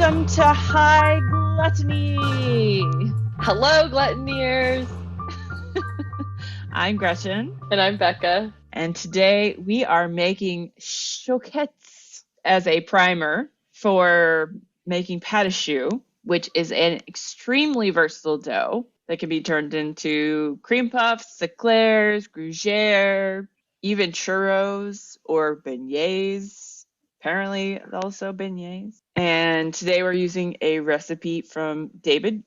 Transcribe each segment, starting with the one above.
Welcome to High Gluttony. Hello, gluttoneers. I'm Gretchen. And I'm Becca. And today we are making Chouquettes as a primer for making pâte choux, which is an extremely versatile dough that can be turned into cream puffs, eclairs, gougères, even churros or beignets. Apparently also beignets. And today we're using a recipe from David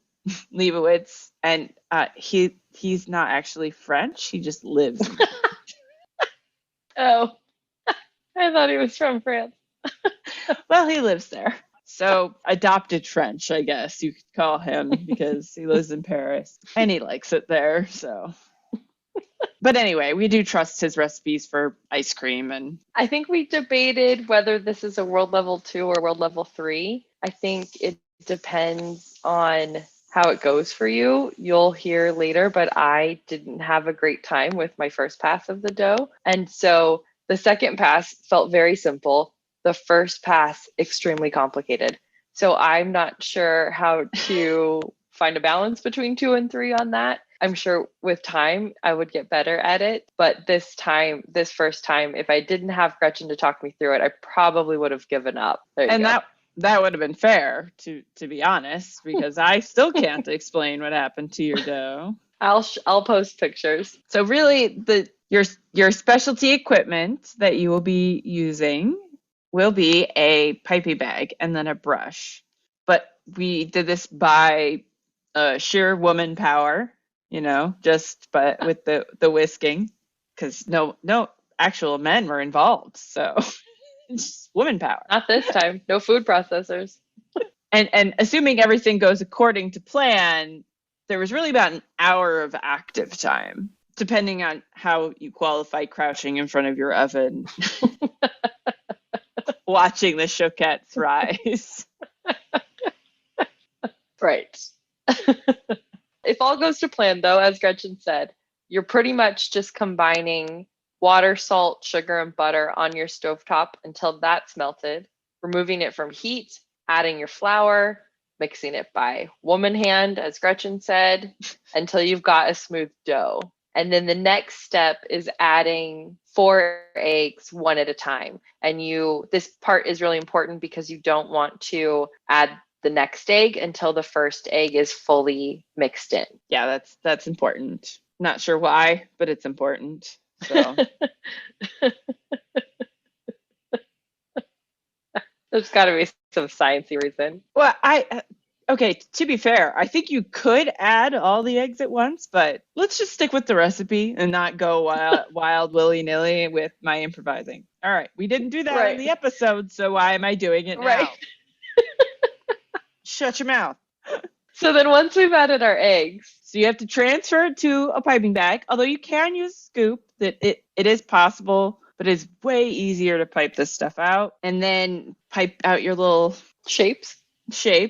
Leibowitz, and he's not actually French. He just lives in France. Oh, I thought he was from France. Well, he lives there. So adopted French, I guess you could call him, because he lives in Paris and he likes it there. So, but anyway, we do trust his recipes for ice cream. And I think we debated whether this is a world level 2 or world level 3. I think it depends on how it goes for you. You'll hear later, but I didn't have a great time with my first pass of the dough. And so the second pass felt very simple. The first pass, extremely complicated. So I'm not sure how to find a balance between 2 and 3 on that. I'm sure with time I would get better at it. But this first time, if I didn't have Gretchen to talk me through it, I probably would have given up. And that would have been fair, to be honest, because I still can't explain what happened to your dough. I'll post pictures. So really, your specialty equipment that you will be using will be a piping bag and then a brush. But we did this by sheer woman power, but with the whisking, because no actual men were involved. So it's woman power. Not this time. No food processors. And assuming everything goes according to plan, there was really about an hour of active time, depending on how you qualify crouching in front of your oven, watching the Chouquettes rise. Right. If all goes to plan, though, as Gretchen said, you're pretty much just combining water, salt, sugar, and butter on your stovetop until that's melted, removing it from heat, adding your flour, mixing it by woman hand, as Gretchen said, until you've got a smooth dough. And then the next step is adding 4 eggs one at a time. And this part is really important because you don't want to add the next egg until the first egg is fully mixed in. Yeah, that's important. Not sure why, but it's important. So there's got to be some sciencey reason. Well, okay, to be fair, I think you could add all the eggs at once, but let's just stick with the recipe and not go wild willy-nilly with my improvising. All right, we didn't do that in the episode, so why am I doing it now? Right. Shut your mouth. So then once we've added our eggs. So you have to transfer it to a piping bag, although you can use a scoop. That it is possible, but it's way easier to pipe this stuff out. And then pipe out your little shapes.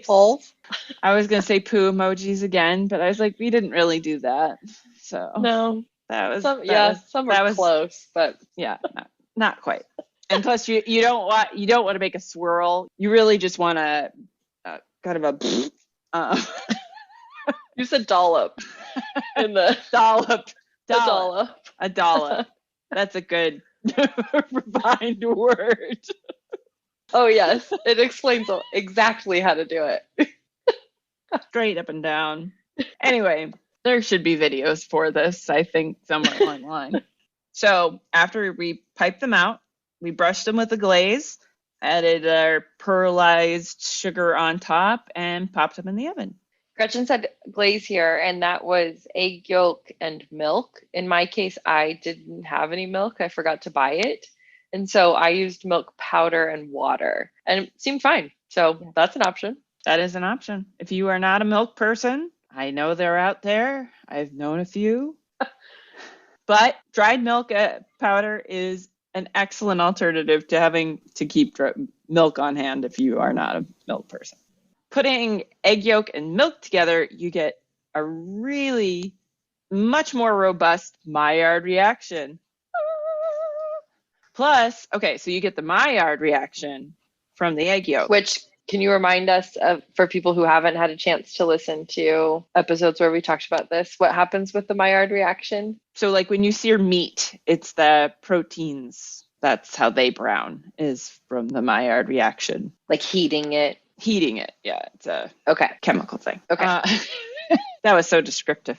Balls. I was going to say poo emojis again, but I was like, we didn't really do that. So no. Some were close, but yeah, not quite. And plus you don't want to make a swirl. You really just want to kind of a you said dollop in the dollop. A dollop. That's a good refined word. Oh yes, it explains exactly how to do it. Straight up and down. Anyway, there should be videos for this, I think, somewhere along the line. So after we piped them out, we brushed them with a glaze, added our pearlized sugar on top, and popped them in the oven. Gretchen said glaze here, and that was egg yolk and milk. In my case, I didn't have any milk. I forgot to buy it. And so I used milk powder and water, and it seemed fine. So that's an option. That is an option. If you are not a milk person, I know they're out there. I've known a few. But dried milk powder is an excellent alternative to having to keep milk on hand if you are not a milk person. Putting egg yolk and milk together, you get a really much more robust Maillard reaction. Plus, okay, so you get the Maillard reaction from the egg yolk. Which Can you remind us of, for people who haven't had a chance to listen to episodes where we talked about this, what happens with the Maillard reaction? So like when you sear meat, it's the proteins. That's how they brown, is from the Maillard reaction. Like heating it? Heating it, yeah. It's a chemical thing. Okay. That was so descriptive.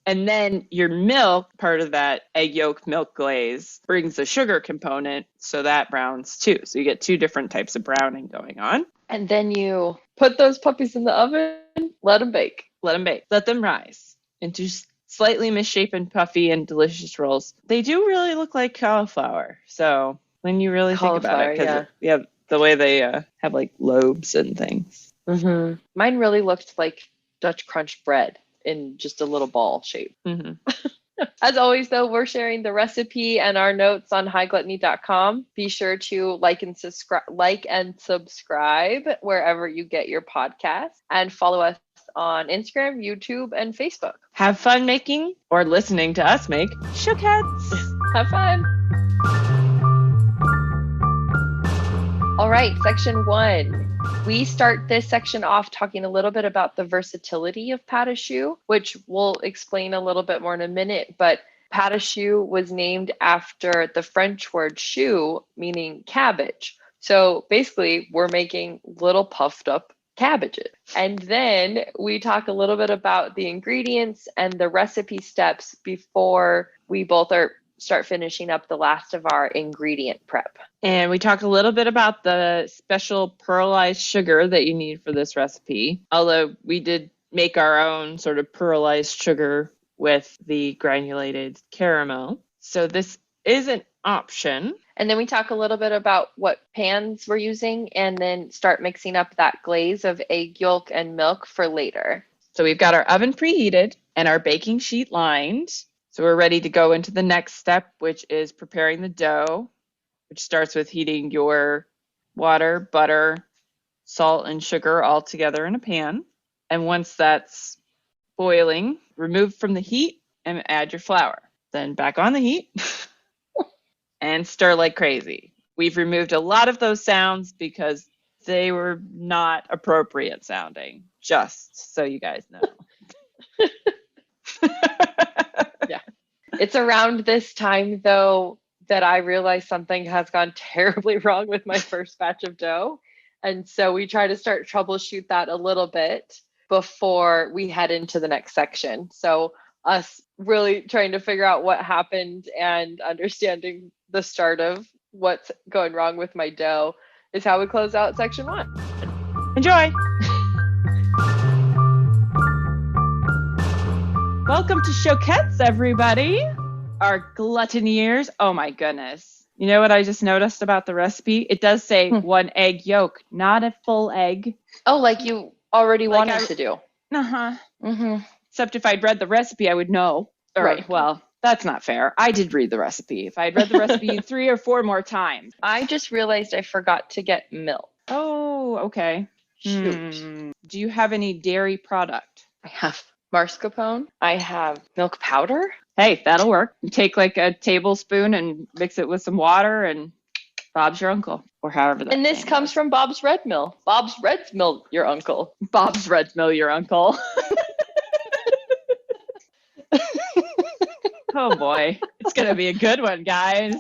And then your milk, part of that egg yolk milk glaze, brings the sugar component, so that browns too. So you get two different types of browning going on. And then you put those puppies in the oven, let them bake. Let them bake. Let them rise into slightly misshapen, puffy, and delicious rolls. They do really look like cauliflower. So when you really think about it, because the way they have like lobes and things. Mm-hmm. Mine really looked like Dutch Crunch bread in just a little ball shape. Mm-hmm. As always, though, we're sharing the recipe and our notes on highgluttony.com. Be sure to like and subscribe wherever you get your podcasts, and follow us on Instagram, YouTube, and Facebook. Have fun making or listening to us make Chouquettes. Have fun. All right, section 1. We start this section off talking a little bit about the versatility of pâte à choux, which we'll explain a little bit more in a minute. But pâte à choux was named after the French word chou, meaning cabbage. So basically, we're making little puffed up cabbages. And then we talk a little bit about the ingredients and the recipe steps before we both start finishing up the last of our ingredient prep. And we talk a little bit about the special pearlized sugar that you need for this recipe. Although we did make our own sort of pearlized sugar with the granulated caramel. So this is an option. And then we talk a little bit about what pans we're using, and then start mixing up that glaze of egg yolk and milk for later. So we've got our oven preheated and our baking sheet lined. So we're ready to go into the next step, which is preparing the dough, which starts with heating your water, butter, salt, and sugar all together in a pan. And once that's boiling, remove from the heat and add your flour. Then back on the heat and stir like crazy. We've removed a lot of those sounds because they were not appropriate sounding, just so you guys know. Yeah. It's around this time, though, that I realized something has gone terribly wrong with my first batch of dough. And so we try to start troubleshoot that a little bit before we head into the next section. So us really trying to figure out what happened and understanding the start of what's going wrong with my dough is how we close out section 1. Enjoy! Welcome to Chouquettes, everybody. Our gluttoniers. Oh my goodness. You know what I just noticed about the recipe? It does say 1 egg yolk, not a full egg. Oh, like you already wanted to do. Uh-huh. Mm-hmm. Except if I'd read the recipe, I would know. Right. Well, that's not fair. I did read the recipe. If I'd read the recipe 3 or 4 more times. I just realized I forgot to get milk. Oh, okay. Shoot. Do you have any dairy product? I have mascarpone. I have milk powder. Hey, that'll work. You take like a tablespoon and mix it with some water, and Bob's your uncle, or however that. And this comes from Bob's Red Mill. Bob's Red Mill, your uncle. Bob's Red Mill, your uncle. Oh boy, it's gonna be a good one, guys.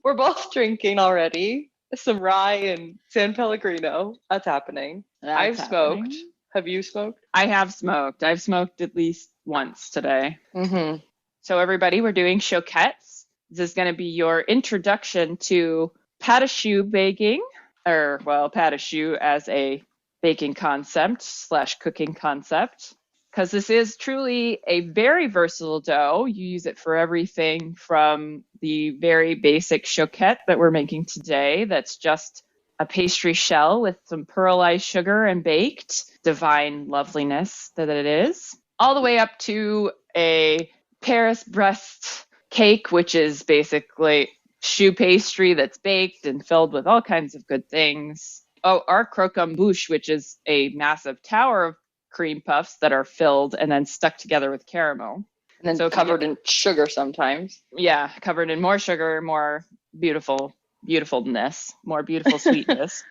We're both drinking already. Some rye and San Pellegrino. That's happening. I've smoked. Have you smoked? I have smoked. I've smoked at least once today. Mm-hmm. So everybody, we're doing Chouquettes. This is going to be your introduction to pâte à choux baking, or well, pâte à choux as a baking concept / cooking concept. Because this is truly a very versatile dough. You use it for everything from the very basic chouquette that we're making today. That's just a pastry shell with some pearlized sugar and baked. Divine loveliness that it is. All the way up to a Paris Brest cake, which is basically choux pastry that's baked and filled with all kinds of good things. Oh, our croquembouche, which is a massive tower of cream puffs that are filled and then stuck together with caramel. And then covered in sugar sometimes. Yeah, covered in more sugar, more beautiful beautifulness, more beautiful sweetness.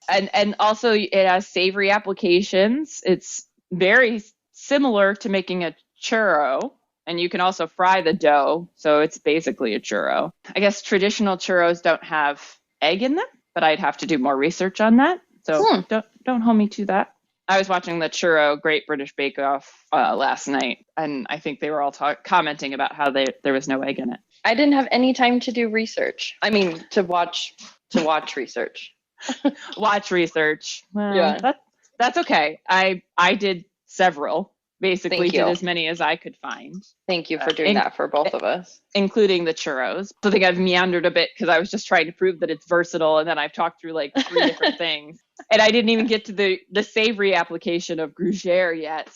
And also it has savory applications. It's very similar to making a churro, and you can also fry the dough, so it's basically a churro. I guess traditional churros don't have egg in them, but I'd have to do more research on that. So don't hold me to that. I was watching the Churro Great British Bake Off last night, and I think they were all commenting about how there was no egg in it. I didn't have any time to do research. I mean, to watch research. Watch research. Well, yeah, that's okay. I did several. Basically, did as many as I could find. Thank you for doing that for both of us, including the churros. So I think I've meandered a bit because I was just trying to prove that it's versatile, and then I've talked through like 3 different things, and I didn't even get to the savory application of gougères yet.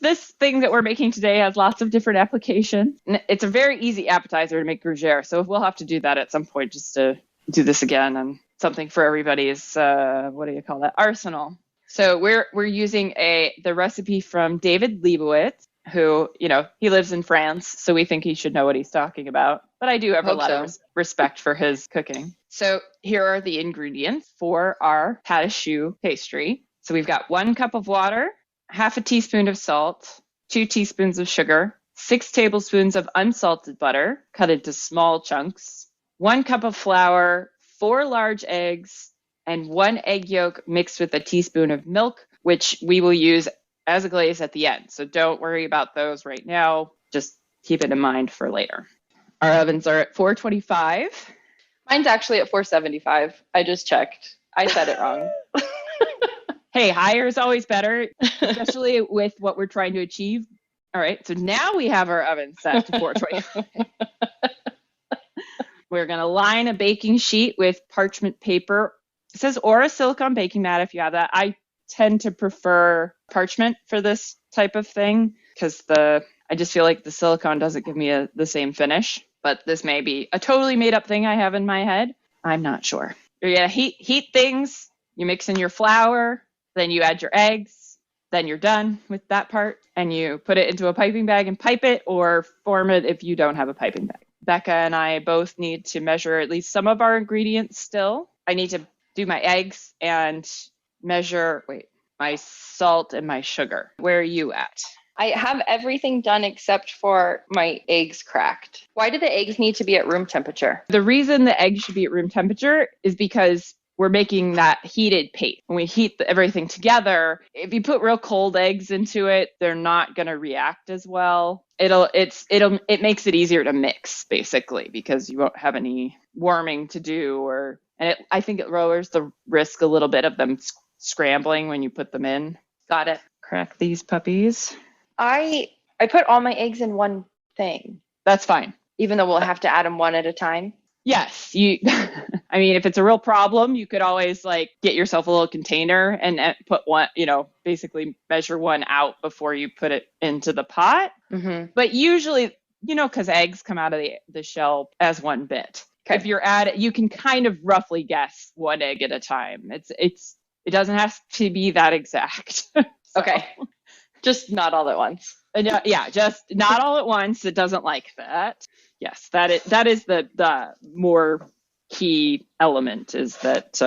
This thing that we're making today has lots of different applications. It's a very easy appetizer to make gougères, so we'll have to do that at some point just to do this again, and something for everybody's arsenal. So we're using the recipe from David Leibowitz, who, he lives in France, so we think he should know what he's talking about. But I do have a lot of respect for his cooking. So here are the ingredients for our pâte choux pastry. So we've got 1 cup of water, half a teaspoon of salt, 2 teaspoons of sugar, 6 tablespoons of unsalted butter cut into small chunks, 1 cup of flour, 4 large eggs, and 1 egg yolk mixed with a teaspoon of milk, which we will use as a glaze at the end. So don't worry about those right now. Just keep it in mind for later. Our ovens are at 425. Mine's actually at 475. I just checked. I said it wrong. Hey, higher is always better, especially with what we're trying to achieve. All right, so now we have our oven set to 425. We're going to line a baking sheet with parchment paper. It says or a silicone baking mat if you have that. I tend to prefer parchment for this type of thing because I just feel like the silicone doesn't give me the same finish. But this may be a totally made up thing I have in my head. I'm not sure. You're going to heat things. You mix in your flour. Then you add your eggs. Then you're done with that part. And you put it into a piping bag and pipe it, or form it if you don't have a piping bag. Becca and I both need to measure at least some of our ingredients still. I need to do my eggs and measure my salt and my sugar. Where are you at? I have everything done except for my eggs cracked. Why do the eggs need to be at room temperature? The reason the eggs should be at room temperature is because we're making that heated paste. When we heat everything together, if you put real cold eggs into it, they're not going to react as well. It makes it easier to mix basically because you won't have any warming to do, I think it lowers the risk a little bit of them scrambling when you put them in. Got it. Crack these puppies. I put all my eggs in one thing. That's fine. Even though we'll have to add them one at a time. Yes, I mean, if it's a real problem, you could always get yourself a little container and put one, basically measure one out before you put it into the pot. Mm-hmm. But usually, because eggs come out of the shell as one bit. Okay. If you're you can kind of roughly guess 1 egg at a time. It doesn't have to be that exact. Okay. Just not all at once. Yeah, just not all at once. It doesn't like that. Yes, that is the more key element is that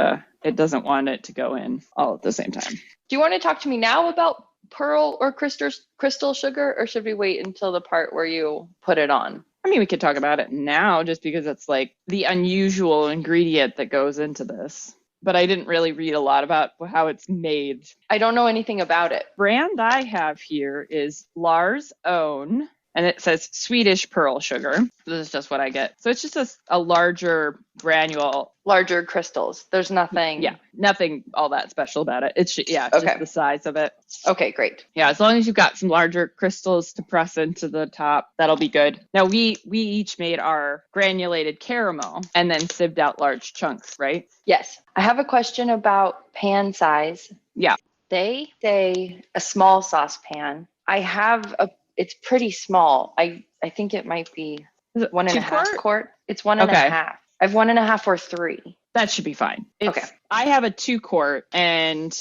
it doesn't want it to go in all at the same time. Do you want to talk to me now about pearl or crystal sugar, or should we wait until the part where you put it on? I mean, we could talk about it now just because it's the unusual ingredient that goes into this. But I didn't really read a lot about how it's made. I don't know anything about it. Brand I have here is Lars Own, and it says Swedish pearl sugar. This is just what I get. So it's just a larger granule. Larger crystals. There's nothing. Yeah, nothing all that special about it. It's just the size of it. Okay, great. Yeah, as long as you've got some larger crystals to press into the top, that'll be good. Now we each made our granulated caramel and then sieved out large chunks, right? Yes. I have a question about pan size. Yeah. They say a small saucepan. It's pretty small. I think it might be 1.5 quart. It's 1.5. I have 1.5 or 3. That should be fine. Okay. I have a 2 quart, and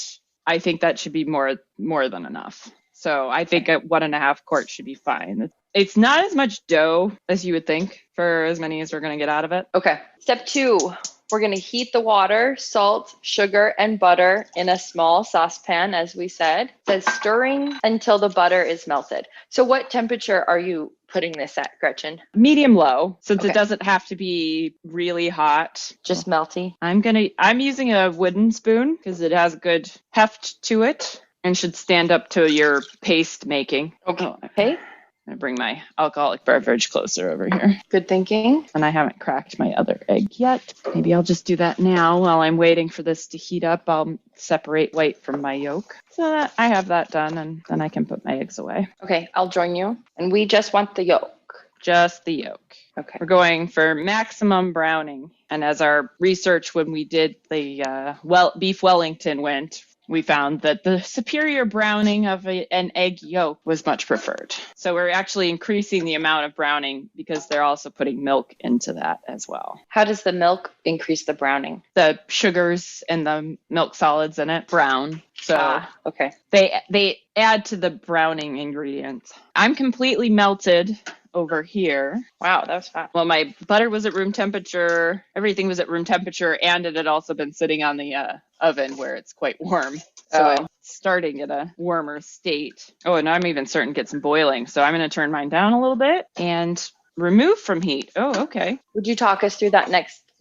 I think that should be more than enough. So I think a 1.5 quart should be fine. It's not as much dough as you would think for as many as we're going to get out of it. Okay. Step 2, we're going to heat the water, salt, sugar, and butter in a small saucepan, as we said. It says stirring until the butter is melted. So what temperature are you putting this at, Gretchen? Medium low, since Okay. it doesn't have to be really hot. Just melty. I'm using a wooden spoon because it has good heft to it and should stand up to your paste making. Okay. I'm going to bring my alcoholic beverage closer over here. Good thinking. And I haven't cracked my other egg yet. Maybe I'll just do that now while I'm waiting for this to heat up. I'll separate white from my yolk so that I have that done, and then I can put my eggs away. Okay, I'll join you. And we just want the yolk. Just the yolk. Okay. We're going for maximum browning. And as our research when we did the beef Wellington went, we found that the superior browning of an egg yolk was much preferred. So we're actually increasing the amount of browning because they're also putting milk into that as well. How does the milk increase the browning? The sugars and the milk solids in it brown. So okay. They add to the browning ingredients. I'm completely melted over here. Wow, that was fast. Well, my butter was at room temperature. Everything was at room temperature, and it had also been sitting on the oven where it's quite warm. So it's starting at a warmer state. Oh, and I'm even starting to get some boiling. So I'm going to turn mine down a little bit and remove from heat. Oh, okay. Would you talk us through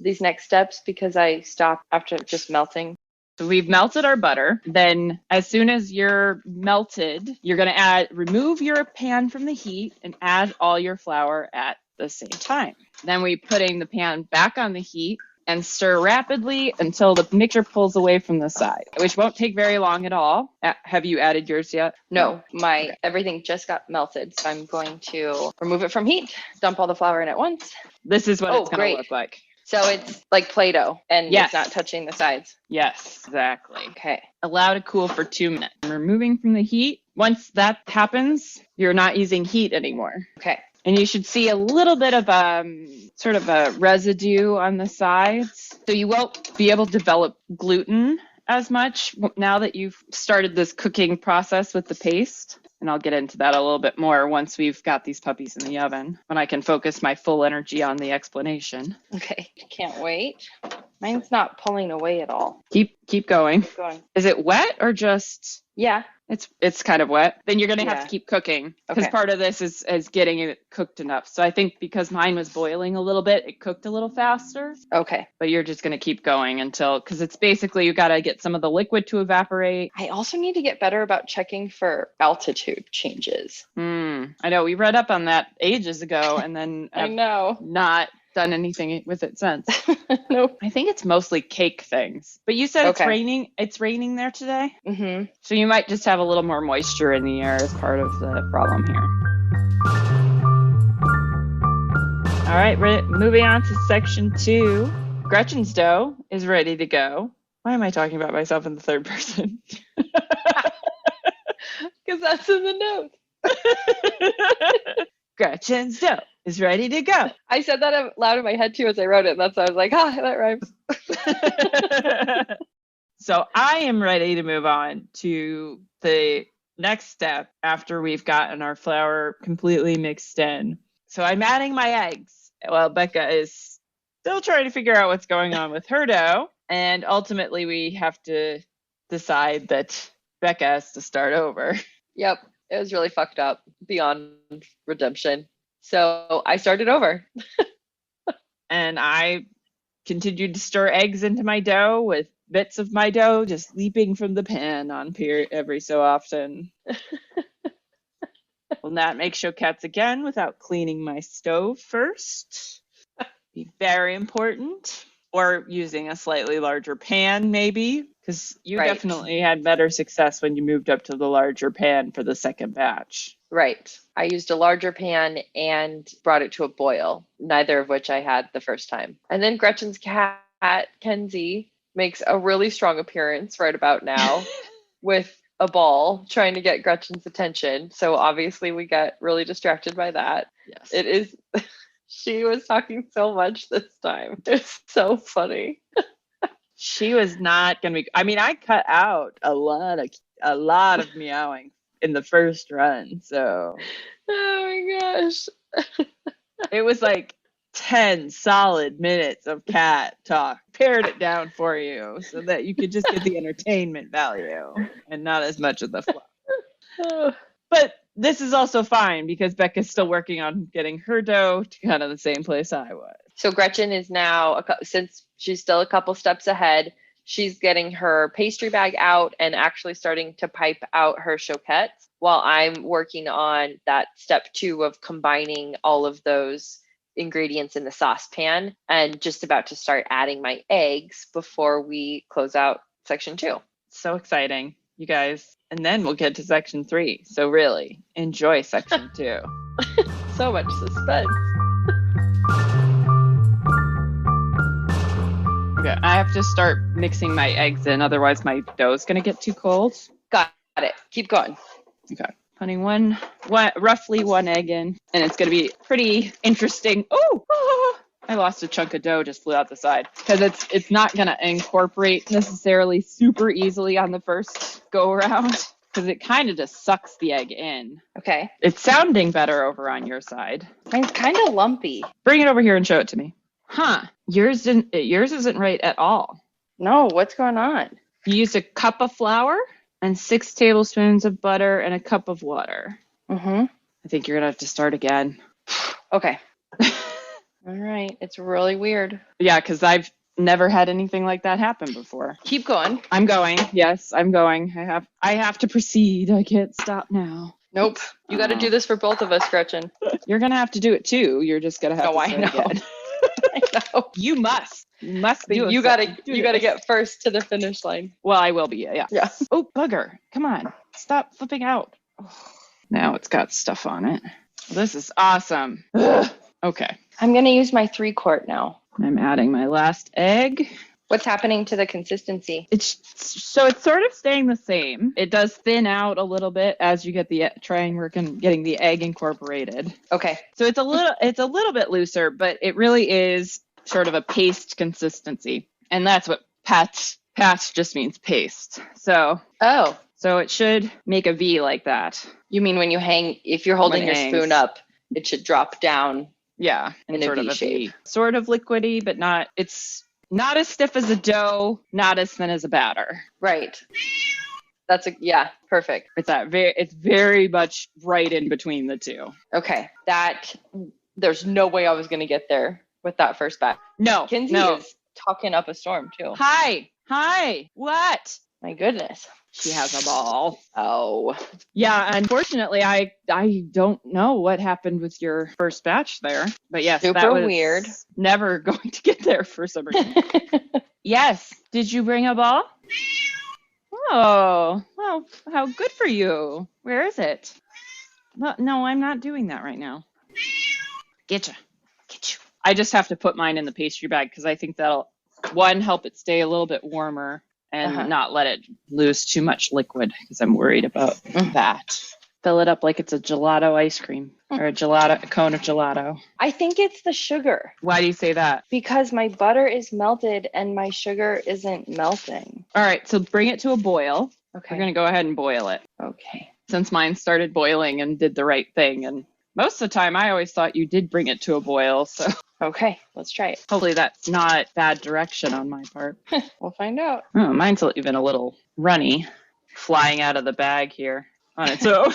these next steps? Because I stopped after just melting. So we've melted our butter. Then as soon as you're melted, you're going to remove your pan from the heat and add all your flour at the same time. Then we putting the pan back on the heat and stir rapidly until the mixture pulls away from the side, which won't take very long at all. Have you added yours yet? No, everything just got melted. So I'm going to remove it from heat, dump all the flour in at once. This is what it's going to look like. So it's like Play-Doh and yes. It's not touching the sides. Yes, exactly. Okay. Allow to cool for 2 minutes. Removing from the heat. Once that happens, you're not using heat anymore. Okay. And you should see a little bit of sort of a residue on the sides. So you won't be able to develop gluten as much now that you've started this cooking process with the paste. And I'll get into that a little bit more once we've got these puppies in the oven, when I can focus my full energy on the explanation. Okay, can't wait. Mine's not pulling away at all. Keep going. Keep going. Is it wet or just? Yeah. It's kind of wet. Then you're going to have to keep cooking because part of this is getting it cooked enough. So I think because mine was boiling a little bit, it cooked a little faster. Okay. But you're just going to keep going because it's basically you got to get some of the liquid to evaporate. I also need to get better about checking for altitude changes. I know. We read up on that ages ago and then I know. Not done anything with it since. Nope. I think it's mostly cake things. But you said it's raining. It's raining there today? Mm-hmm. So you might just have a little more moisture in the air as part of the problem here. All right, we're moving on to section 2. Gretchen's dough is ready to go. Why am I talking about myself in the third person? Because that's in the notes. Gretchen's dough is ready to go. I said that out loud in my head too as I wrote it. And that's why I was like, that rhymes. So I am ready to move on to the next step after we've gotten our flour completely mixed in. So I'm adding my eggs. Well, Becca is still trying to figure out what's going on with her dough. And ultimately we have to decide that Becca has to start over. Yep. It was really fucked up beyond redemption. So I started over. And I continued to stir eggs into my dough with bits of my dough just leaping from the pan on every so often. Will not make chouquettes again without cleaning my stove first. Be very important. Or using a slightly larger pan, maybe, because you definitely had better success when you moved up to the larger pan for the second batch. Right. I used a larger pan and brought it to a boil, neither of which I had the first time. And then Gretchen's cat, Kenzie, makes a really strong appearance right about now with a ball trying to get Gretchen's attention. So obviously we got really distracted by that. Yes. It is... She was talking so much this time. It's so funny. She was not going to be... I mean, I cut out a lot of meowing. in the first run. So Oh my gosh. it was like 10 solid minutes of cat talk. Pared it down for you so that you could just get the entertainment value and not as much of the fluff. Oh. But this is also fine because Becca's still working on getting her dough to kind of the same place I was. So Gretchen is now, since she's still a couple steps ahead, she's getting her pastry bag out and actually starting to pipe out her chouquettes while I'm working on that step 2 of combining all of those ingredients in the saucepan and just about to start adding my eggs before we close out section 2. So exciting, you guys. And then we'll get to section 3. So really enjoy section 2. So much suspense. Okay, I have to start mixing my eggs in, otherwise my dough is going to get too cold. Got it. Keep going. Okay. Putting roughly one egg in, and it's going to be pretty interesting. Oh, I lost a chunk of dough, just flew out the side, because it's not going to incorporate necessarily super easily on the first go around, because it kind of just sucks the egg in. Okay. It's sounding better over on your side. Mine's kind of lumpy. Bring it over here and show it to me. Huh. Yours isn't right at all. No, what's going on? You used a cup of flour and 6 tablespoons of butter and a cup of water. Mm-hmm. I think you're going to have to start again. Okay. All right. It's really weird. Yeah, because I've never had anything like that happen before. Keep going. I'm going. Yes, I'm going. I have to proceed. I can't stop now. Nope. You got to do this for both of us, Gretchen. You're going to have to do it too. You're just going to have to start again. I know. You must do it. You got to get first to the finish line. Well, I will be. Yeah. Yeah. Oh, bugger. Come on. Stop flipping out. Oh, now it's got stuff on it. This is awesome. Ugh. Okay. I'm going to use my 3-quart now. I'm adding my last egg. What's happening to the consistency? It's sort of staying the same. It does thin out a little bit as you get trying work and getting the egg incorporated. Okay. So it's a little bit looser, but it really is sort of a paste consistency. And that's what pâte just means paste. So it should make a V like that. You mean when you hang, if you're holding your spoon up, it should drop down. Yeah, in a V shape. Sort of liquidy, but it's not as stiff as a dough, not as thin as a batter. Right. Perfect. It's very much right in between the two. Okay. There's no way I was going to get there with that first batch. No. Kinsey is talking up a storm too. Hi. What? My goodness. She has a ball. Oh. Yeah, unfortunately, I don't know what happened with your first batch there. But yes, super that was weird. Never going to get there for some reason. Yes. Did you bring a ball? Oh, well, how good for you. Where is it? Well, no, I'm not doing that right now. Get you. I just have to put mine in the pastry bag because I think that'll, one, help it stay a little bit warmer and not let it lose too much liquid because I'm worried about that. Fill it up like it's a gelato ice cream or a cone of gelato. I think it's the sugar. Why do you say that? Because my butter is melted and my sugar isn't melting. All right, so bring it to a boil. Okay. We're going to go ahead and boil it. Okay. Since mine started boiling and did the right thing. And most of the time, I always thought you did bring it to a boil. So okay, let's try it. Hopefully that's not bad direction on my part. We'll find out. Oh, mine's even a little runny, flying out of the bag here on its own.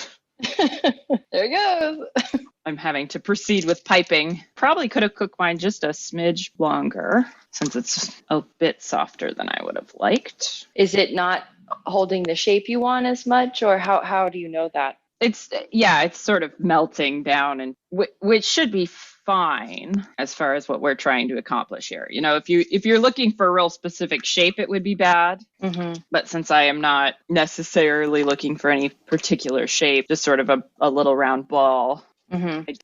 There it goes. I'm having to proceed with piping. Probably could have cooked mine just a smidge longer since it's a bit softer than I would have liked. Is it not holding the shape you want as much, or how do you know that? It's sort of melting down, and which should be fine as far as what we're trying to accomplish here. You know, if you're looking for a real specific shape, it would be bad. Mm-hmm. But since I am not necessarily looking for any particular shape, just sort of a little round ball,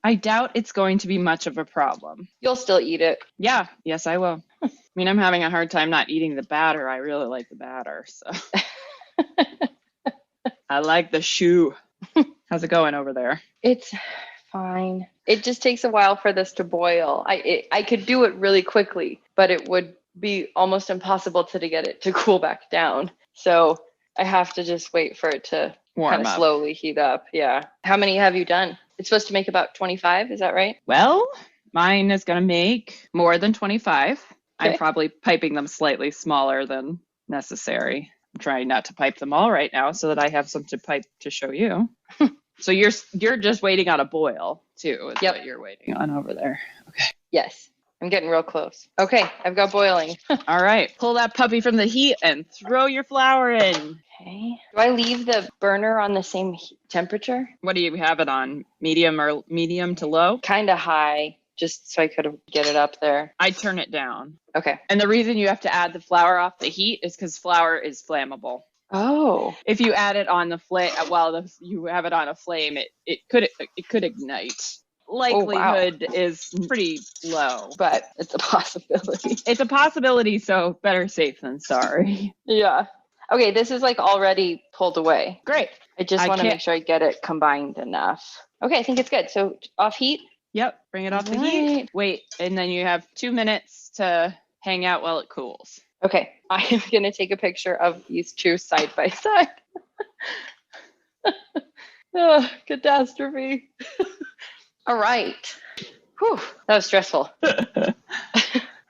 I doubt it's going to be much of a problem. You'll still eat it. Yeah. Yes, I will. I mean, I'm having a hard time not eating the batter. I really like the batter, so. I like the choux. How's it going over there? It's fine. It just takes a while for this to boil. I could do it really quickly, but it would be almost impossible to get it to cool back down. So I have to just wait for it to warm up. slowly heat up. Yeah. How many have you done? It's supposed to make about 25. Is that right? Well, mine is going to make more than 25. Okay. I'm probably piping them slightly smaller than necessary. I'm trying not to pipe them all right now so that I have some to pipe to show you. So you're just waiting on a boil too, is what you're waiting on over there. Okay. Yes. I'm getting real close. Okay. I've got boiling. All right. Pull that puppy from the heat and throw your flour in. Okay. Do I leave the burner on the same temperature? What do you have it on? Medium or medium to low? Kind of high, just so I could get it up there. I turn it down. Okay. And the reason you have to add the flour off the heat is because flour is flammable. Oh. If you add it on the flame while you have it on a flame, it could ignite. Likelihood is pretty low, but it's a possibility. It's a possibility, so better safe than sorry. Yeah. Okay, this is like already pulled away. Great. I just want to make sure I get it combined enough. Okay, I think it's good. So off heat? Yep, bring it off the heat. Wait, and then you have 2 minutes to hang out while it cools. Okay, I am going to take a picture of these two side by side. Oh, catastrophe. All right. Whew, that was stressful.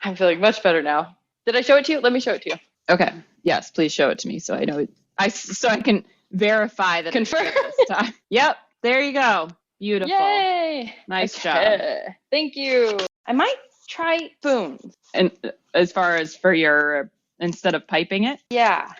I'm feeling much better now. Did I show it to you? Let me show it to you. Okay. Yes, please show it to me so I know so I can verify that Confirm it's good this time. Yep, there you go. Beautiful. Yay! Nice job. Thank you. I might try spoons. And as far as for your instead of piping it? Yeah.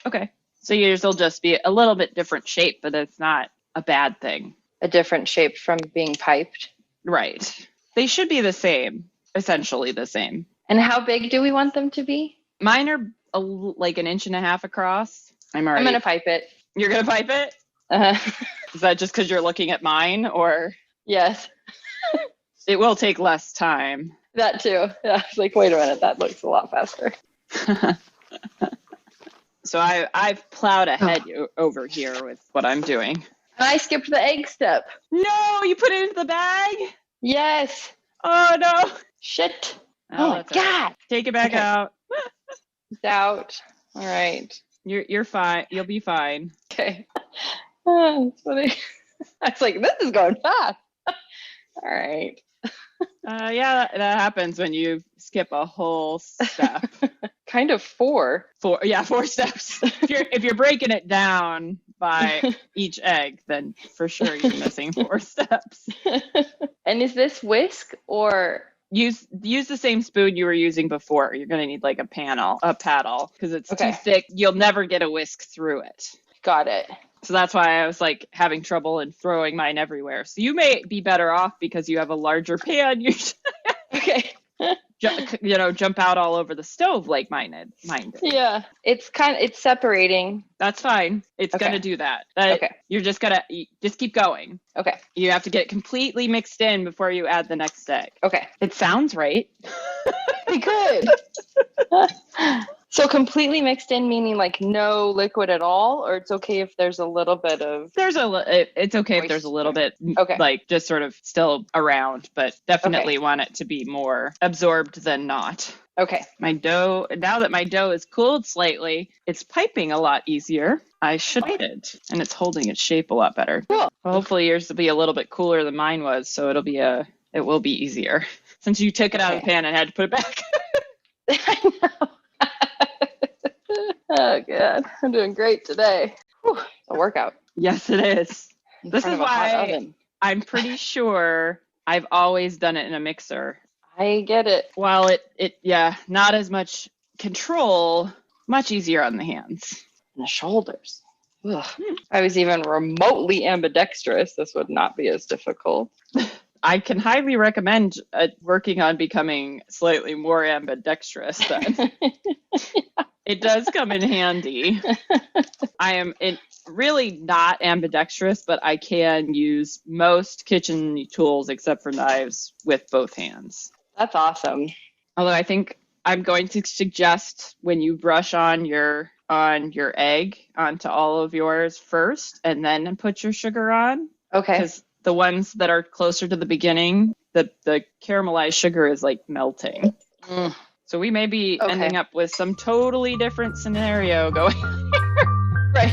Okay. So yours will just be a little bit different shape, but it's not a bad thing. A different shape from being piped. Right. They should be the same, essentially the same. And how big do we want them to be? Mine are like 1.5 inches across. I'm going to pipe it. You're going to pipe it? Uh-huh. Is that just because you're looking at mine or? Yes. It will take less time. That too. Yeah. I was like, wait a minute, that looks a lot faster. So I've plowed ahead over here with what I'm doing. And I skipped the egg step. No, you put it into the bag? Yes. Oh no. Shit. Oh my God. Take it back out. It's out. All right. You're fine. You'll be fine. Okay. Oh, that's funny. I was like, this is going fast. All right. Yeah, that happens when you skip a whole step. Kind of 4. 4 steps. If you're breaking it down by each egg, then for sure you're missing 4 steps. And is this whisk or? Use the same spoon you were using before. You're going to need like a paddle, because it's too thick. You'll never get a whisk through it. Got it. So that's why I was like having trouble in throwing mine everywhere. So you may be better off because you have a larger pan. Okay. Jump out all over the stove like mine did. Yeah. It's separating. That's fine. It's going to do that. Okay. You're just keep going. Okay. You have to get it completely mixed in before you add the next egg. Okay. It sounds right. Good. So completely mixed in, meaning like no liquid at all, or it's okay if there's a little bit of. It's okay if there's a little bit, like just sort of still around, but definitely want it to be more absorbed than not. Okay. My dough, now that my dough is cooled slightly, it's piping a lot easier. I should it, and it's holding its shape a lot better. Cool. Well, hopefully yours will be a little bit cooler than mine was, so it will be easier since you took it out of the pan and had to put it back. I know. Oh, God. I'm doing great today. Whew, it's a workout. Yes, it is. This is why I'm pretty sure I've always done it in a mixer. I get it. While not as much control, much easier on the hands. And the shoulders. Ugh. If I was even remotely ambidextrous, this would not be as difficult. I can highly recommend working on becoming slightly more ambidextrous then. It does come in handy. I am really not ambidextrous, but I can use most kitchen tools except for knives with both hands. That's awesome. Although I think I'm going to suggest when you brush on your egg onto all of yours first and then put your sugar on. Okay. Because the ones that are closer to the beginning, the caramelized sugar is like melting. Mm. So we may be ending up with some totally different scenario going on here. Right.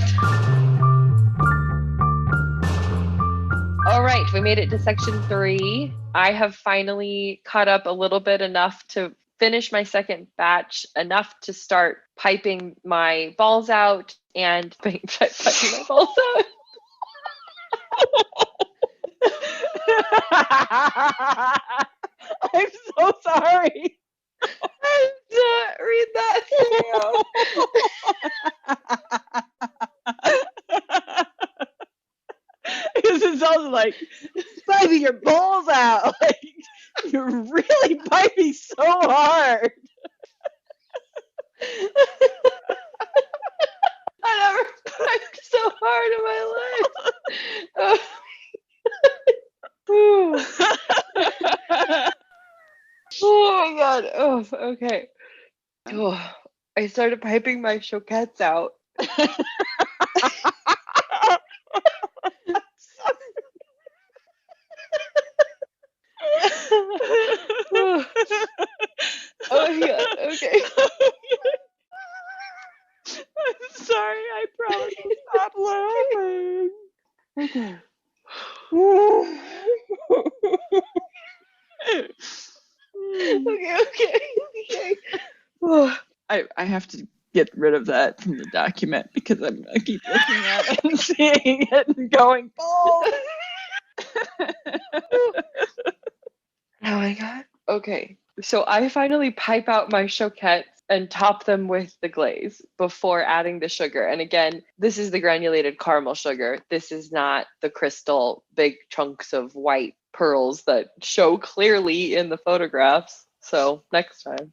All right, we made it to section 3. I have finally caught up a little bit enough to finish my second batch, enough to start piping my balls out and piping my balls out. I'm so sorry. I did not read that Because it sounds like piping your balls out. Like you're really piping so hard. I never piped so hard in my life. Oh my god. Oh, okay. Oh, I started piping my Chouquettes out. Oh my god. Okay. I'm sorry. I promise to stop laughing. Okay. Okay. Oh. I have to get rid of that from the document because I'm gonna keep looking at it and seeing it and going, balls. Oh my god. Okay. So I finally pipe out my Chouquettes and top them with the glaze before adding the sugar. And again, this is the granulated caramel sugar. This is not the crystal big chunks of white pearls that show clearly in the photographs. So next time.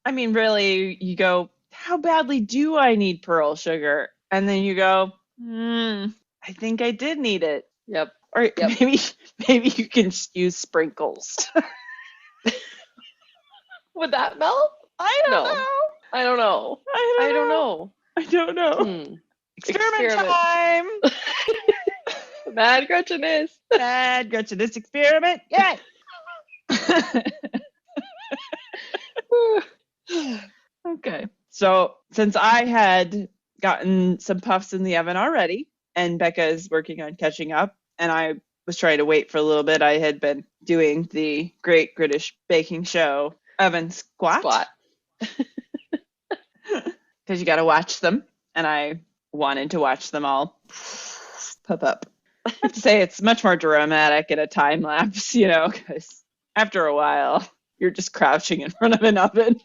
I mean, really, you go, how badly do I need pearl sugar? And then you go, I think I did need it. Yep. Or maybe you can use sprinkles. Would that melt? I don't know. I don't know. I don't know. Experiment time. Mad Gretchenist. Mad Gretchenist experiment. Yay! Okay. So since I had gotten some puffs in the oven already, and Becca is working on catching up, and I was trying to wait for a little bit, I had been doing the Great British Baking Show oven squat. Because you got to watch them, and I wanted to watch them all pop up. I have to say it's much more dramatic in a time lapse, because after a while, you're just crouching in front of an oven.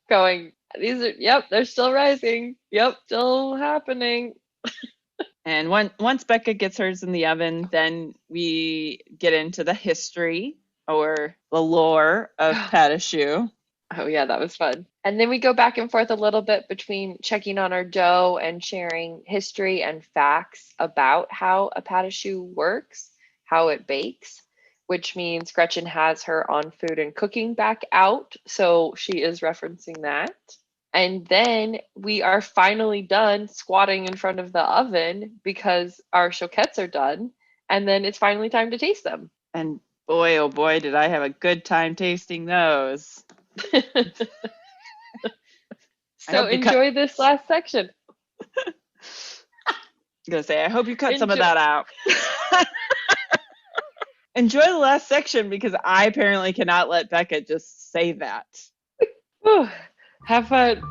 Going, they're still rising. Yep, still happening. And once Becca gets hers in the oven, then we get into the history or the lore of pâte choux. Oh yeah, that was fun. And then we go back and forth a little bit between checking on our dough and sharing history and facts about how a pâte choux works, how it bakes, which means Gretchen has her on food and cooking back out. So she is referencing that. And then we are finally done squatting in front of the oven because our Chouquettes are done. And then it's finally time to taste them. And boy, oh boy, did I have a good time tasting those. So enjoy this last section. I'm going to say, I hope you cut some of that out. Enjoy the last section because I apparently cannot let Becca just say that. Whew. Have fun.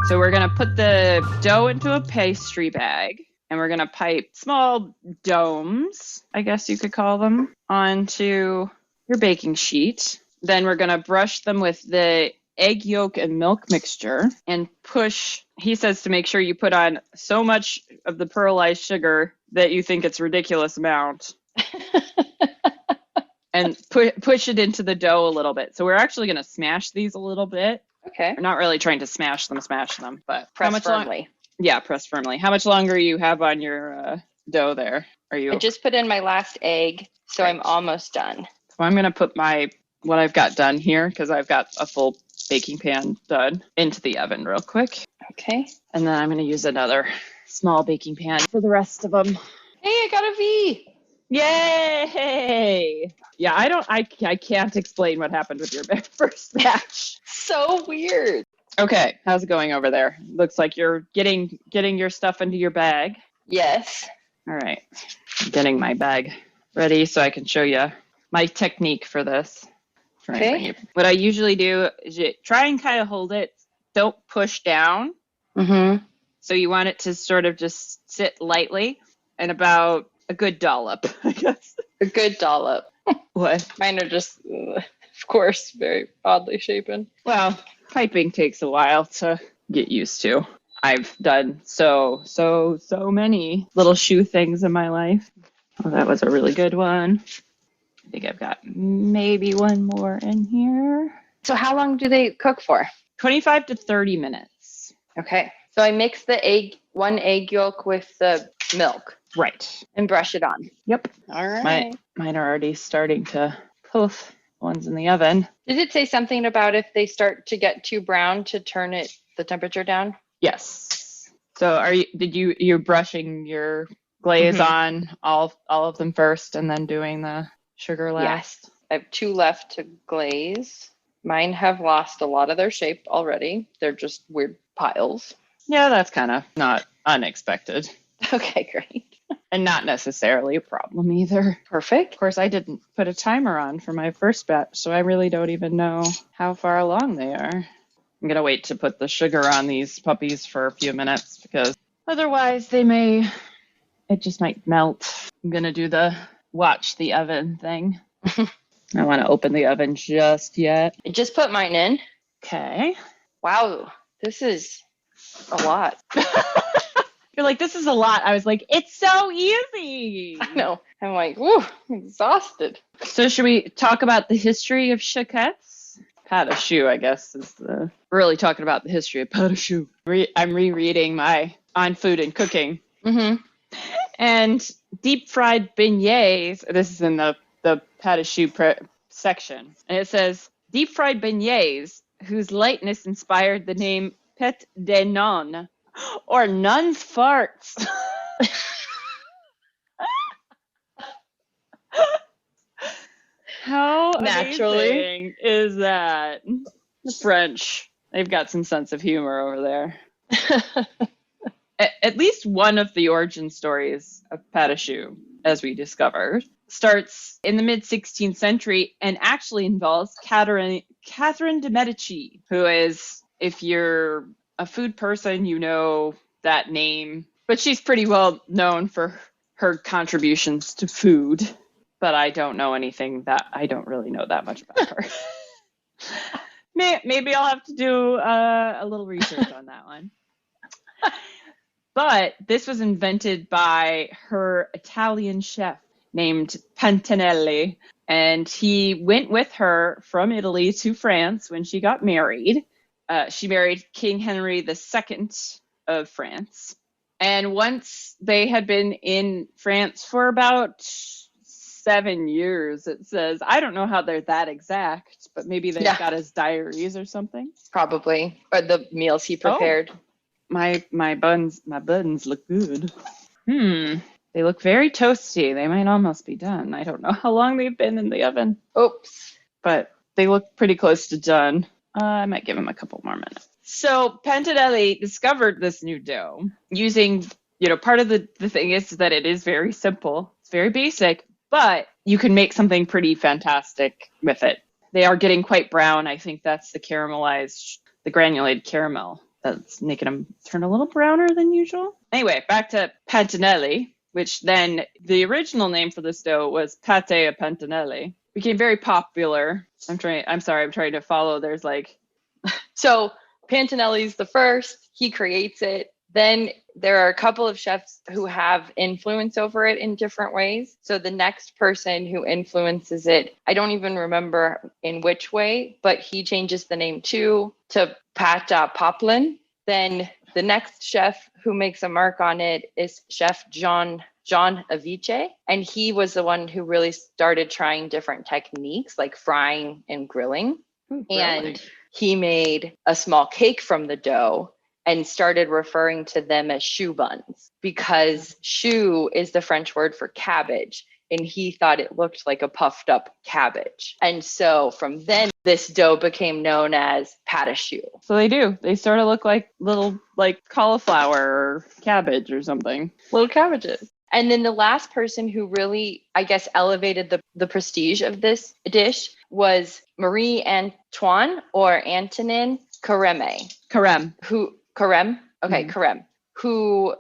So we're going to put the dough into a pastry bag, and we're going to pipe small domes, I guess you could call them, onto your baking sheet. Then we're going to brush them with the egg yolk and milk mixture and push. He says to make sure you put on so much of the pearlized sugar that you think it's a ridiculous amount. And push it into the dough a little bit. So we're actually going to smash these a little bit. Okay. We're not really trying to smash them, but press firmly. Press firmly. How much longer you have on your dough there? I just put in my last egg, so Great. I'm almost done. So I'm going to put what I've got done here, because I've got a full baking pan done, into the oven real quick. Okay. And then I'm going to use another small baking pan for the rest of them. Hey, I got a V. Yay! Yeah, I can't explain what happened with your first batch. So weird. Okay, how's it going over there? Looks like you're getting your stuff into your bag. Yes. All right, I'm getting my bag ready so I can show you my technique for this. Okay. What I usually do is you try and kind of hold it. Don't push down. Mm-hmm. So you want it to sort of just sit lightly and about a good dollop, I guess. A good dollop. What? Mine are just, of course, very oddly shapen. Well, piping takes a while to get used to. I've done so many little shoe things in my life. Oh, that was a really good one. I think I've got maybe one more in here. So how long do they cook for? 25 to 30 minutes. Okay. So I mix the one egg yolk with the milk Right. and brush it on. Yep. All right. Mine are already starting to poof. One's in the oven. Did it say something about if they start to get too brown to turn the temperature down? Yes. So you're brushing your glaze on all of them first and then doing the sugar last? Yes. I have 2 left to glaze. Mine have lost a lot of their shape already. They're just weird piles. Yeah, that's kind of not unexpected Okay, great. and not necessarily a problem either. Perfect. Of course, I didn't put a timer on for my first batch, so I really don't even know how far along they are. I'm going to wait to put the sugar on these puppies for a few minutes because otherwise it just might melt. I'm going to do the watch the oven thing. I want to open the oven just yet. I just put mine in. Okay. Wow, this is a lot. You're like, this is a lot. I was like, it's so easy. I know. I'm like, whew, I'm exhausted. So should we talk about the history of Chouquettes? Pâte Choux, I guess, we're really talking about the history of Pâte Choux. I'm rereading my On Food and Cooking. Mm-hmm. And deep fried beignets, this is in the Pâte Choux section. And it says, deep fried beignets, whose lightness inspired the name Pâte de non, or nun's farts. How Naturally amazing is that? The French, they've got some sense of humor over there. At least one of the origin stories of Pâte Choux, as we discovered, starts in the mid-16th century and actually involves Catherine de Medici, who is, if you're a food person, you know that name. But she's pretty well known for her contributions to food. But I don't really know that much about her. Maybe I'll have to do a little research on that one. But this was invented by her Italian chef named Pantanelli. And he went with her from Italy to France when she got married. She married King Henry II of France. And once they had been in France for about 7 years, it says. I don't know how they're that exact, but maybe they've got his diaries or something. Probably. Or the meals he prepared. Oh, my buns look good. They look very toasty. They might almost be done. I don't know how long they've been in the oven. Oops. But they look pretty close to done. I might give them a couple more minutes. So Pantanelli discovered this new dough using, part of the thing is that it is very simple. It's very basic, but you can make something pretty fantastic with it. They are getting quite brown. I think that's the granulated caramel that's making them turn a little browner than usual. Anyway, back to Pantanelli, which then the original name for this dough was Pâte à Pantanelli. Became very popular. I'm trying to follow. There's So Pantanelli's the first. He creates it. Then there are a couple of chefs who have influence over it in different ways. So the next person who influences it, I don't even remember in which way, but he changes the name to Pâte Poplin. Then the next chef who makes a mark on it is Chef John Avice. And he was the one who really started trying different techniques like frying and grilling. And he made a small cake from the dough and started referring to them as choux buns because choux is the French word for cabbage. And he thought it looked like a puffed up cabbage. And so from then this dough became known as pâte choux. So they do. They sort of look like little like cauliflower or cabbage or something. Little cabbages. And then the last person who really, I guess, elevated the prestige of this dish was Marie Antoine or Antonin Carême. Carême. Carême? Okay, Carême. Who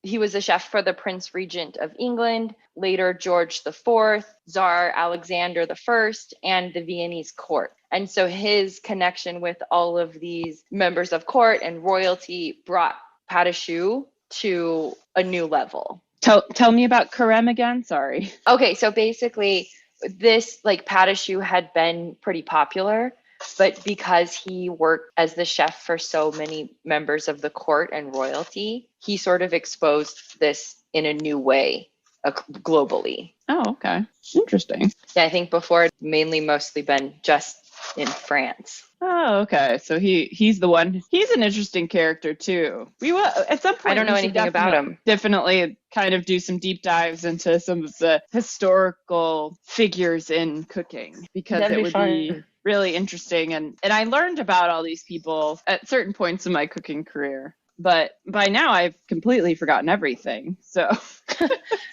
he was a chef for the Prince Regent of England, later George IV, Tsar Alexander I, and the Viennese court. And so his connection with all of these members of court and royalty brought pâte choux to a new level. Tell me about Carême again. Sorry. Okay, so basically this like pâte choux had been pretty popular, but because he worked as the chef for so many members of the court and royalty, he sort of exposed this in a new way globally. Oh, okay. Interesting. Yeah, I think before it mostly been just in France. Oh, okay. So he's the one. He's an interesting character too. We will at some point. I don't know anything about him. Definitely, kind of do some deep dives into some of the historical figures in cooking because That'd it be would fun. be really interesting. And I learned about all these people at certain points in my cooking career. But by now I've completely forgotten everything. So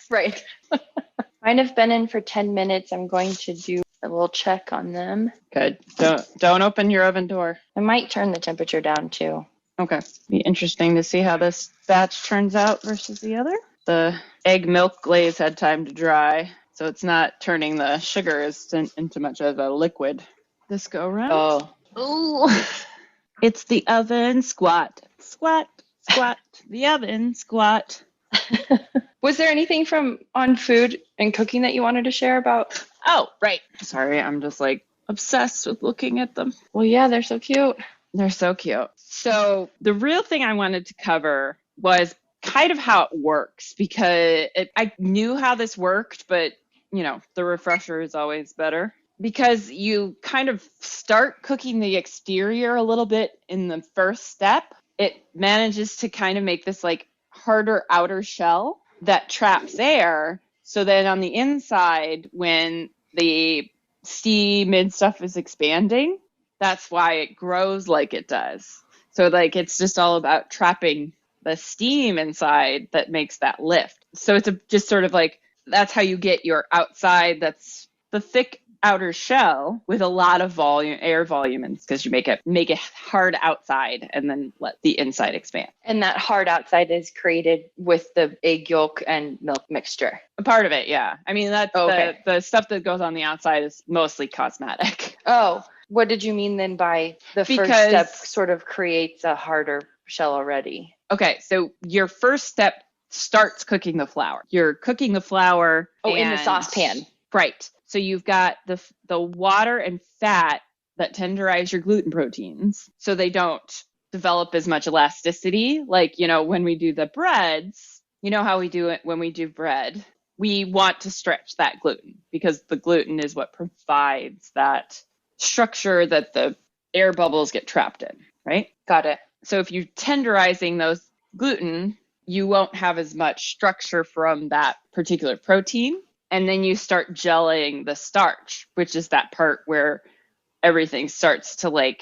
Right. Mine have been in for 10 minutes. I'm going to do a little check on them. good. Don't open your oven door. I might turn the temperature down too. Okay. Be interesting to see how this batch turns out versus the other. The egg milk glaze had time to dry, so it's not turning the sugars into much of a liquid this go around. Oh, Ooh. It's the oven squat. Squat, squat, the oven squat. was there anything from on food and cooking that you wanted to share about? Oh, right. Sorry, I'm just like obsessed with looking at them. Well, yeah, they're so cute. They're so cute. So the real thing I wanted to cover was kind of how it works because I knew how this worked, but the refresher is always better because you kind of start cooking the exterior a little bit in the first step. It manages to kind of make this like harder outer shell that traps air. So then on the inside, when the steam and stuff is expanding, that's why it grows like it does. So like it's just all about trapping the steam inside that makes that lift. So it's just sort of like that's how you get your outside. That's the thick outer shell with a lot of volume, air volume, and because you make it hard outside and then let the inside expand. And that hard outside is created with the egg yolk and milk mixture. A part of it, yeah. I mean, that's Okay. the stuff that goes on the outside is mostly cosmetic. Oh, what did you mean then by the first Because- step sort of creates a harder shell already? Okay, so your first step starts cooking the flour. You're cooking the flour. In the and- saucepan. Right. So you've got the water and fat that tenderize your gluten proteins so they don't develop as much elasticity. Like, when we do the breads, how we do it when we do bread. We want to stretch that gluten because the gluten is what provides that structure that the air bubbles get trapped in, right? Got it. So if you're tenderizing those gluten, you won't have as much structure from that particular protein. And then you start gelling the starch, which is that part where everything starts to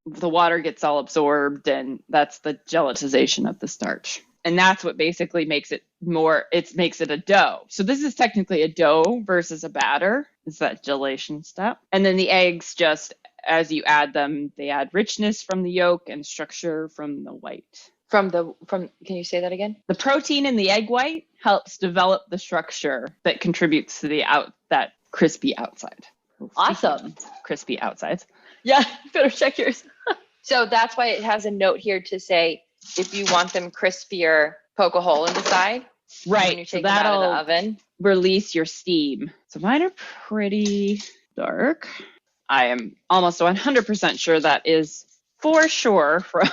the water gets all absorbed, and that's the gelatization of the starch. And that's what basically makes it makes it a dough. So this is technically a dough versus a batter. It's that gelation step. And then the eggs, just as you add them, they add richness from the yolk and structure from the white. Can you say that again? The protein in the egg white helps develop the structure that contributes to that crispy outside. Awesome. Crispy outsides. Yeah, better check yours. So that's why it has a note here to say if you want them crispier, poke a hole in the side. Right. When you So take them out of that'll the oven. release your steam. So mine are pretty dark. I am almost 100% sure that is for sure from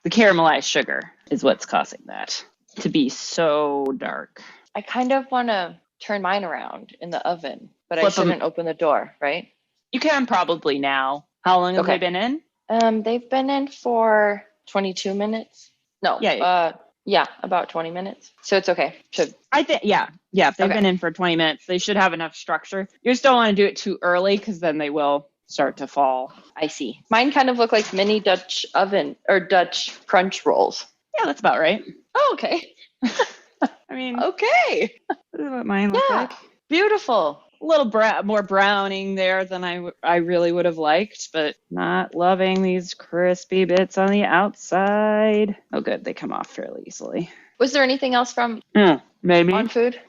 the caramelized sugar is what's causing that to be so dark. I kind of want to turn mine around in the oven, but I Flip 'em. shouldn't open the door, right? You can probably now. How long have Okay. they been in? They've been in for 22 minutes. No. Yeah. About 20 minutes. So it's okay. I think, yeah. If they've Okay. been in for 20 minutes, they should have enough structure. You just don't want to do it too early because then they will start to fall. I see. Mine kind of look like mini Dutch oven or Dutch crunch rolls. Yeah, that's about right. Oh, okay. I mean, Okay. this is what mine look like. Beautiful. A little more browning there than I really would have liked, but not loving these crispy bits on the outside. Oh, good. They come off fairly easily. Was there anything else from Maybe. on food?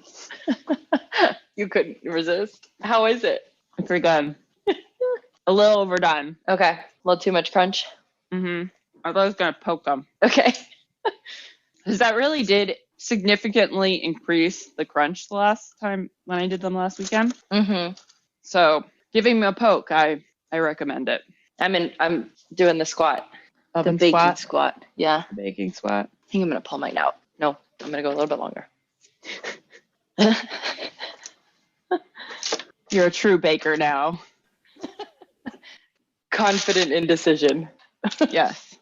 You couldn't resist. How is it? Pretty good. A little overdone. Okay. A little too much crunch. Mm-hmm. I thought I was going to poke them. Okay. Because that really did significantly increase the crunch the last time when I did them last weekend. Mm-hmm. So giving me a poke, I recommend it. I'm doing the squat. Oven the baking squat. Yeah. Baking squat. I think I'm going to pull mine out. No, I'm going to go a little bit longer. You're a true baker now. Confident indecision. Yes.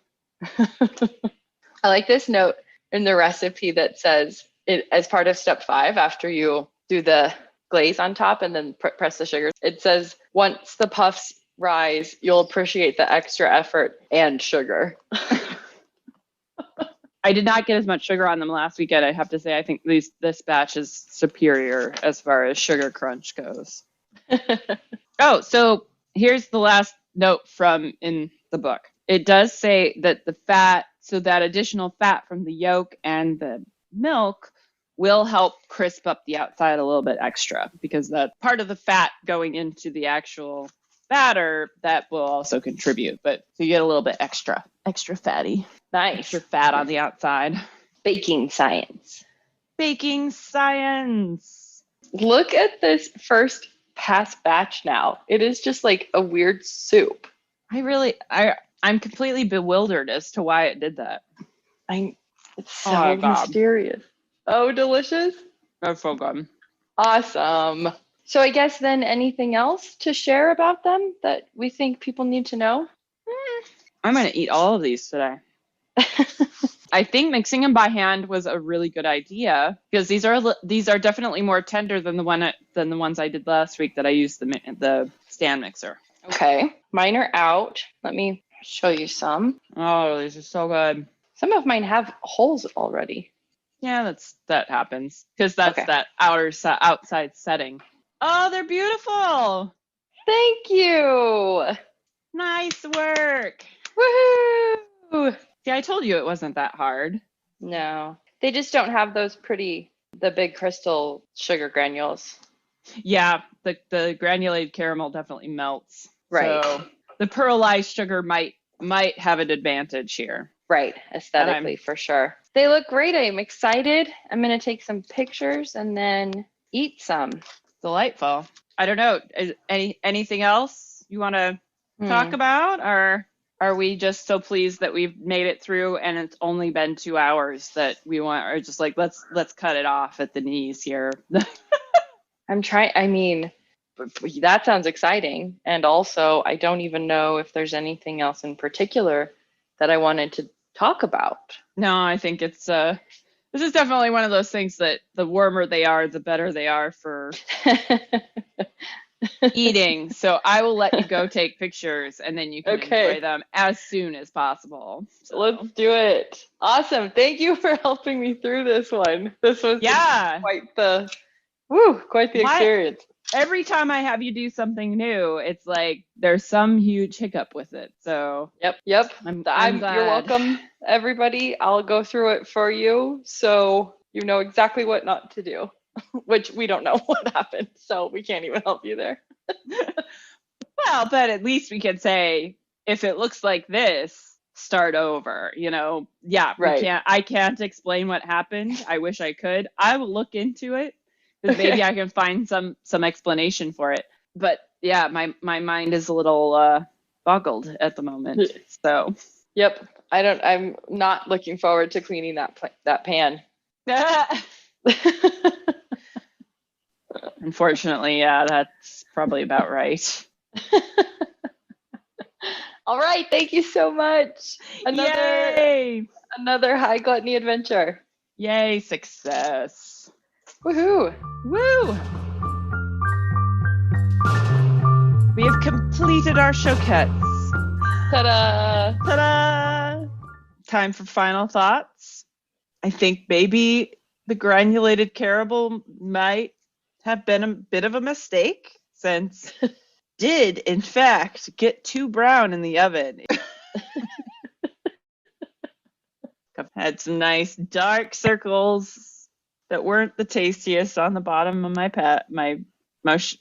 I like this note in the recipe that says, as part of step 5, after you do the glaze on top and then press the sugar, it says, once the puffs rise, you'll appreciate the extra effort and sugar. I did not get as much sugar on them last weekend. I have to say, I think this batch is superior as far as sugar crunch goes. Oh, so here's the last note from in the book. It does say that the fat, so that additional fat from the yolk and the milk will help crisp up the outside a little bit extra, because that part of the fat going into the actual batter, that will also contribute. But so you get a little bit extra fatty. Nice. Extra fat on the outside. Baking science. Baking science. Look at this first pass batch now. It is just like a weird soup. I'm completely bewildered as to why it did that. It's so mysterious. Oh, delicious. That's so good. Awesome. So I guess then anything else to share about them that we think people need to know? I'm going to eat all of these today. I think mixing them by hand was a really good idea, because these are definitely more tender than the ones I did last week that I used the stand mixer. Okay, mine are out. Let me show you some. Oh, these are so good. Some of mine have holes already. Yeah, that happens because that's okay. That outside setting. Oh, they're beautiful. Thank you. Nice work. Woohoo! See, I told you it wasn't that hard. No, they just don't have the big crystal sugar granules. Yeah, the granulated caramel definitely melts. Right. So the pearlized sugar might have an advantage here. Right, aesthetically for sure. They look great. I'm excited. I'm going to take some pictures and then eat some. Delightful. I don't know. Anything else you want to talk about, or are we just so pleased that we've made it through and it's only been 2 hours that we are just like, let's cut it off at the knees here. I'm trying. I mean, that sounds exciting. And also, I don't even know if there's anything else in particular that I wanted to talk about. No, I think it's this is definitely one of those things that the warmer they are, the better they are for eating. So I will let you go take pictures and then you can enjoy them as soon as possible. So. Let's do it. Awesome. Thank you for helping me through this one. This was quite the experience. Every time I have you do something new, it's like there's some huge hiccup with it. So Yep. I'm glad. You're welcome, everybody. I'll go through it for you so you know exactly what not to do, which we don't know what happened, so we can't even help you there. Well, but at least we can say, if it looks like this, start over. Yeah, right. I can't explain what happened. I wish I could. I will look into it. Because maybe I can find some explanation for it. But yeah, my mind is a little boggled at the moment. So. Yep. I'm not looking forward to cleaning that pan. Unfortunately, yeah, that's probably about right. All right. Thank you so much. Another high gluttony adventure. Yay, success. Woohoo! Woo! We have completed our chouquettes. Ta-da! Ta-da! Time for final thoughts. I think maybe the granulated caramel might have been a bit of a mistake, since did in fact get too brown in the oven. I've had some nice dark circles that weren't the tastiest on the bottom of my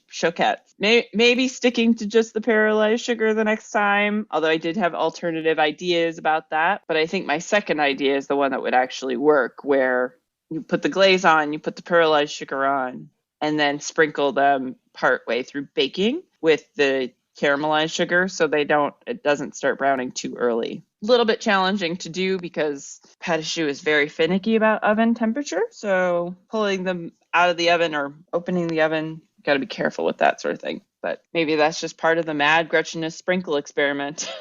chouquettes. Maybe sticking to just the paralyzed sugar the next time, although I did have alternative ideas about that. But I think my second idea is the one that would actually work, where you put the glaze on, you put the paralyzed sugar on, and then sprinkle them partway through baking with the caramelized sugar so it doesn't start browning too early. A little bit challenging to do because pâte choux is very finicky about oven temperature. So pulling them out of the oven or opening the oven, got to be careful with that sort of thing. But maybe that's just part of the mad Gretchen sprinkle experiment.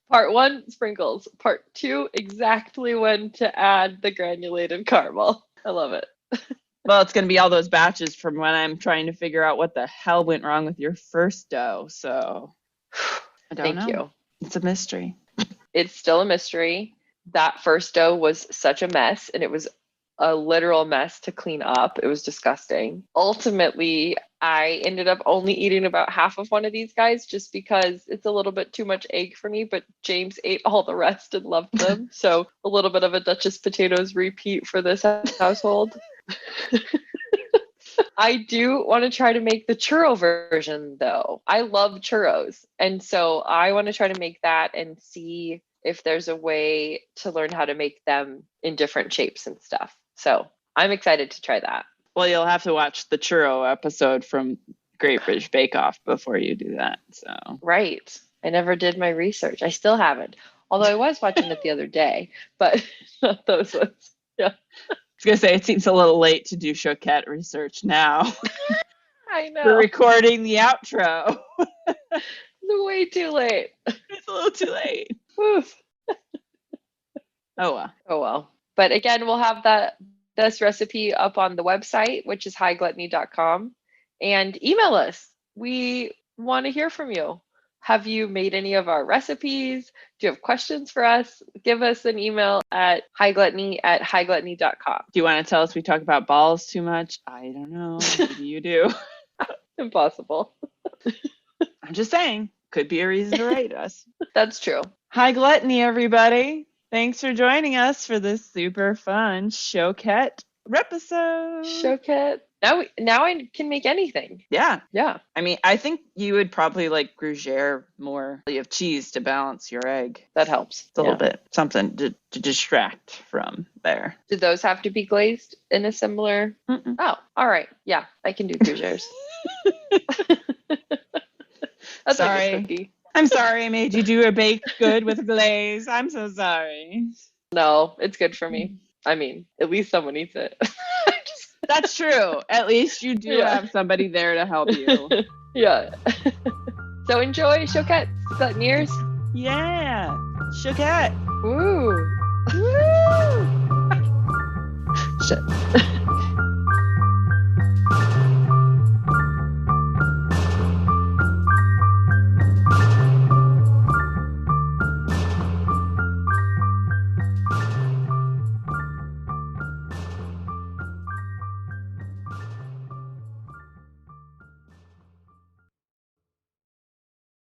Part 1, sprinkles. Part 2, exactly when to add the granulated caramel. I love it. Well, it's going to be all those batches from when I'm trying to figure out what the hell went wrong with your first dough. So I don't know. Thank you. It's a mystery. It's still a mystery. That first dough was such a mess, and it was a literal mess to clean up. It was disgusting. Ultimately, I ended up only eating about half of one of these guys just because it's a little bit too much egg for me, but James ate all the rest and loved them. So a little bit of a Duchess potatoes repeat for this household. I do want to try to make the churro version, though. I love churros. And so I want to try to make that and see if there's a way to learn how to make them in different shapes and stuff. So I'm excited to try that. Well, you'll have to watch the churro episode from Great British Bake Off before you do that. So Right. I never did my research. I still haven't. Although I was watching it the other day, but not those ones. Yeah. I was going to say, it seems a little late to do chouquette research now. I know. We're recording the outro. It's way too late. It's a little too late. Oof. Oh, well. Oh, well. But again, we'll have this recipe up on the website, which is hightogluttony.com. And email us. We want to hear from you. Have you made any of our recipes? Do you have questions for us? Give us an email at hightogluttony@hightogluttony.com. Do you want to tell us we talk about balls too much? I don't know. Maybe you do. Impossible. I'm just saying. Could be a reason to rate us. That's true. High gluttony, everybody. Thanks for joining us for this super fun chouquette episode. Chouquette. Now I can make anything. Yeah. Yeah. I mean, I think you would probably like gougères more. You have cheese to balance your egg. That helps. It's a little bit something to distract from there. Do those have to be glazed in a similar? Mm-mm. Oh, all right. Yeah, I can do gougères. That's Sorry. like a cookie. I'm sorry I made you do a baked good with glaze. I'm so sorry. No, it's good for me. I mean, at least someone eats it. That's true. At least you do have somebody there to help you. Yeah. So enjoy chouquettes, gluttoniers. Yeah. Chouquette. Woo. Woo. Shit.